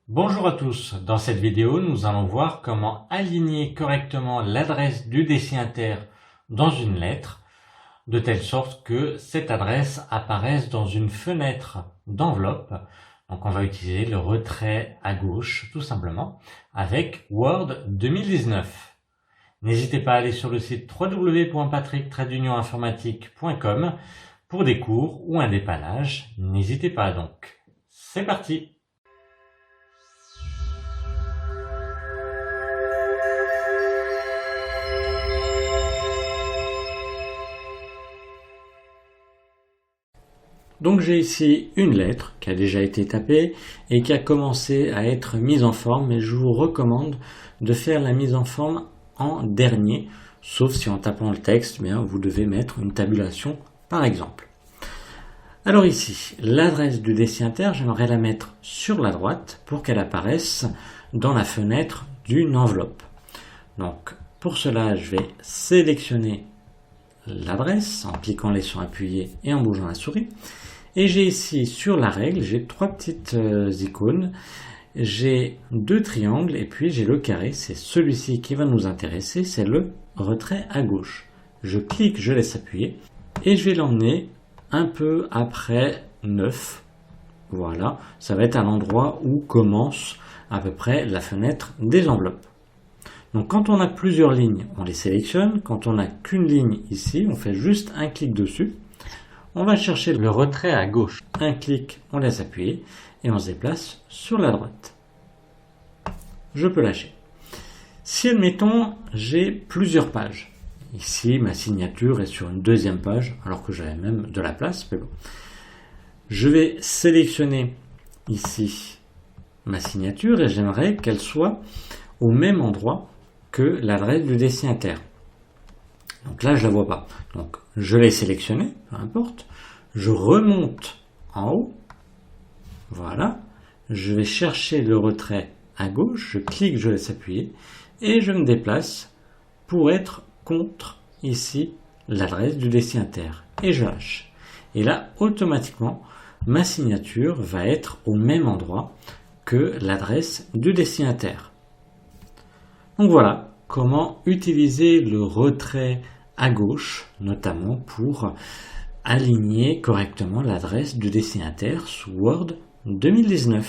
Bonjour à tous, dans cette vidéo nous allons voir comment aligner correctement l'adresse du destinataire dans une lettre de telle sorte que cette adresse apparaisse dans une fenêtre d'enveloppe. Donc on va utiliser le retrait à gauche tout simplement avec Word 2019. N'hésitez pas à aller sur le site www.patrick-informatique.com pour des cours ou un dépannage. N'hésitez pas donc. C'est parti! Donc j'ai ici une lettre qui a déjà été tapée et qui a commencé à être mise en forme, mais je vous recommande de faire la mise en forme en dernier, sauf si en tapant le texte, bien, vous devez mettre une tabulation par exemple. Alors ici, l'adresse du destinataire, j'aimerais la mettre sur la droite pour qu'elle apparaisse dans la fenêtre d'une enveloppe. Donc pour cela, je vais sélectionner l'adresse en cliquant sur appuyer et en bougeant la souris. Et j'ai ici sur la règle, j'ai trois petites icônes, j'ai deux triangles et puis j'ai le carré, c'est celui-ci qui va nous intéresser, c'est le retrait à gauche. Je clique, je laisse appuyer et je vais l'emmener un peu après 9. Voilà, ça va être à l'endroit où commence à peu près la fenêtre des enveloppes. Donc quand on a plusieurs lignes, on les sélectionne. Quand on n'a qu'une ligne ici, on fait juste un clic dessus. On va chercher le retrait à gauche. Un clic, on laisse appuyer et on se déplace sur la droite. Je peux lâcher. Si, admettons, j'ai plusieurs pages. Ici, ma signature est sur une deuxième page, alors que j'avais même de la place, mais bon. Je vais sélectionner ici ma signature et j'aimerais qu'elle soit au même endroit que l'adresse du destinataire. Donc là, je ne la vois pas. Donc, je l'ai sélectionné, peu importe. Je remonte en haut. Voilà. Je vais chercher le retrait à gauche. Je clique, je laisse appuyer. Et je me déplace pour être contre, ici, l'adresse du destinataire. Et je lâche. Et là, automatiquement, ma signature va être au même endroit que l'adresse du destinataire. Donc voilà comment utiliser le retrait à gauche, notamment pour aligner correctement l'adresse du destinataire sous Word 2019.